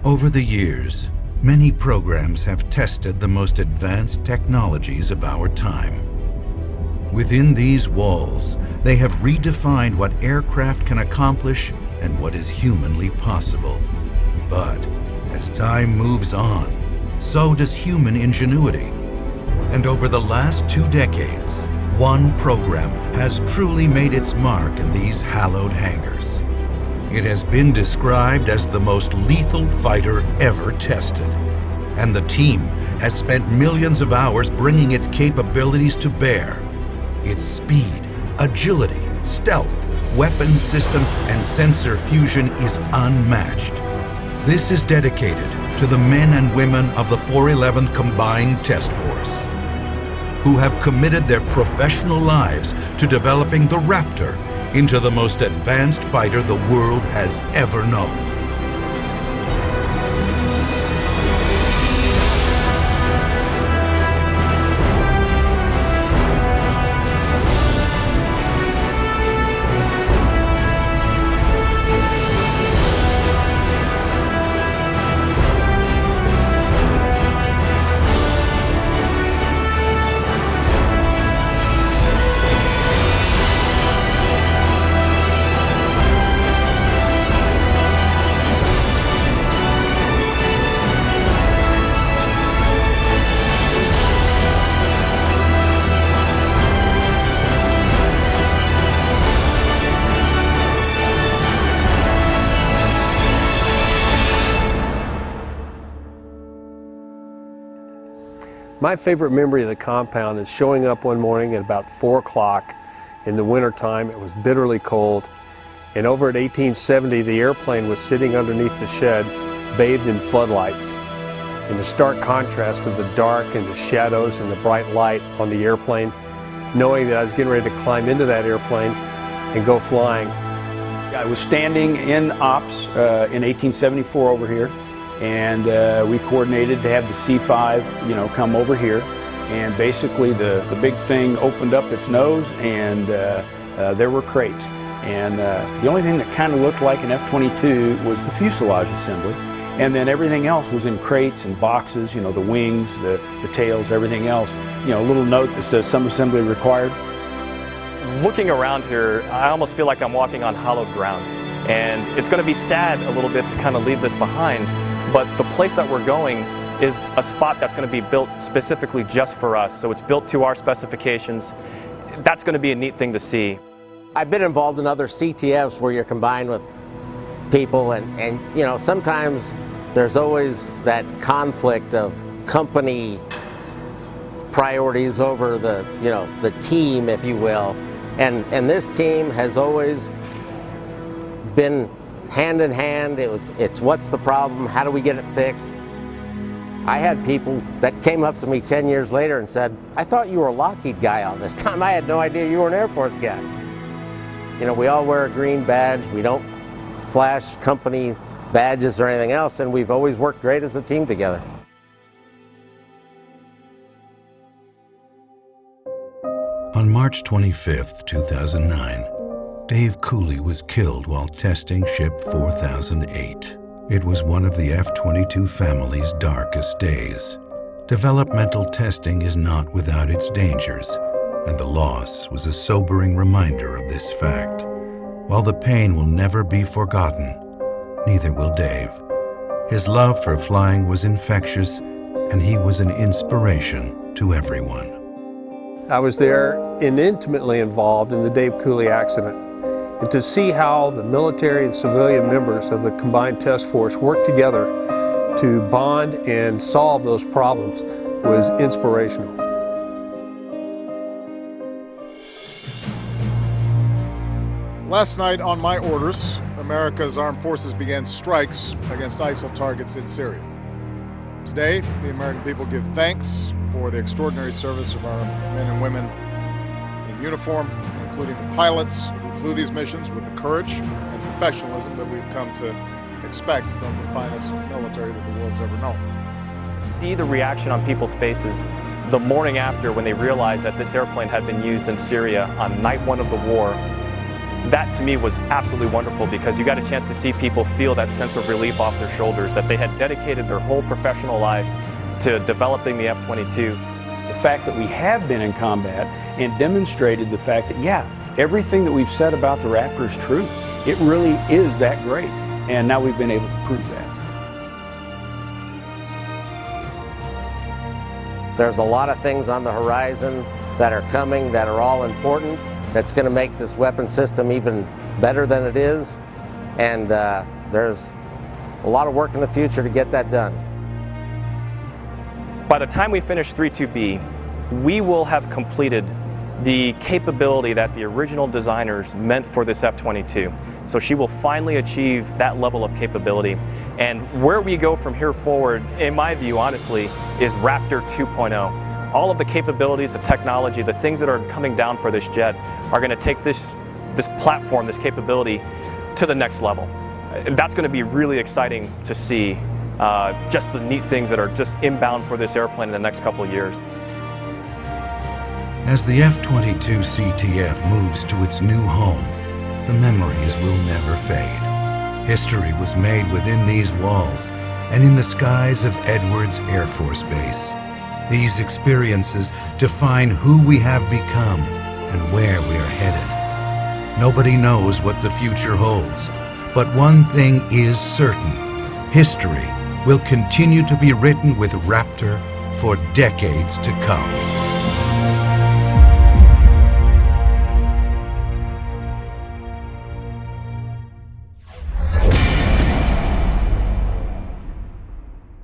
Over the years, many programs have tested the most advanced technologies of our time. Within these walls, they have redefined what aircraft can accomplish and what is humanly possible. But as time moves on, so does human ingenuity. And over the last 2 decades, one program has truly made its mark in these hallowed hangars. It has been described as the most lethal fighter ever tested. And the team has spent millions of hours bringing its capabilities to bear. Its speed, agility, stealth, weapons system, and sensor fusion is unmatched. This is dedicated to the men and women of the 411th Combined Test Force, who have committed their professional lives to developing the Raptor into the most advanced fighter the world has ever known. My favorite memory of the compound is showing up one morning at about 4 o'clock in the wintertime. It was bitterly cold, and over at 1870 the airplane was sitting underneath the shed, bathed in floodlights. In the stark contrast of the dark and the shadows and the bright light on the airplane, knowing that I was getting ready to climb into that airplane and go flying. I was standing in ops in 1874 over here, and we coordinated to have the C5, come over here, and basically the big thing opened up its nose, and there were crates. And the only thing that kind of looked like an F-22 was the fuselage assembly, and then everything else was in crates and boxes, the wings, the tails, everything else. A little note that says some assembly required. Looking around here, I almost feel like I'm walking on hallowed ground. And it's going to be sad a little bit to kind of leave this behind, but the place that we're going is a spot that's going to be built specifically just for us. So it's built to our specifications. That's going to be a neat thing to see. I've been involved in other CTFs where you're combined with people, and sometimes there's always that conflict of company priorities over the team, if you will. And this team has always been hand in hand. It's what's the problem, how do we get it fixed? I had people that came up to me 10 years later and said, I thought you were a Lockheed guy all this time. I had no idea you were an Air Force guy. We all wear a green badge. We don't flash company badges or anything else, and we've always worked great as a team together. On March 25, 2009, Dave Cooley was killed while testing Ship 4008. It was one of the F-22 family's darkest days. Developmental testing is not without its dangers, and the loss was a sobering reminder of this fact. While the pain will never be forgotten, neither will Dave. His love for flying was infectious, and he was an inspiration to everyone. I was there and intimately involved in the Dave Cooley accident. And to see how the military and civilian members of the Combined Test Force worked together to bond and solve those problems was inspirational. Last night, on my orders, America's armed forces began strikes against ISIL targets in Syria. Today, the American people give thanks for the extraordinary service of our men and women in uniform, including the pilots who flew these missions with the courage and professionalism that we've come to expect from the finest military that the world's ever known. See the reaction on people's faces the morning after when they realized that this airplane had been used in Syria on night 1 of the war. that to me was absolutely wonderful, because you got a chance to see people feel that sense of relief off their shoulders, that they had dedicated their whole professional life to developing the F-22. The fact that we have been in combat and demonstrated the fact that, yeah, everything that we've said about the Raptor is true. It really is that great, and now we've been able to prove that. There's a lot of things on the horizon that are coming that are all important, that's going to make this weapon system even better than it is, and there's a lot of work in the future to get that done. By the time we finish 3-2B, we will have completed the capability that the original designers meant for this F-22. So she will finally achieve that level of capability. And where we go from here forward, in my view, honestly, is Raptor 2.0. All of the capabilities, the technology, the things that are coming down for this jet are going to take this platform, this capability, to the next level. And that's going to be really exciting to see, just the neat things that are just inbound for this airplane in the next couple of years. As the F-22 CTF moves to its new home, the memories will never fade. History was made within these walls and in the skies of Edwards Air Force Base. These experiences define who we have become and where we are headed. Nobody knows what the future holds, but one thing is certain: history will continue to be written with Raptor for decades to come.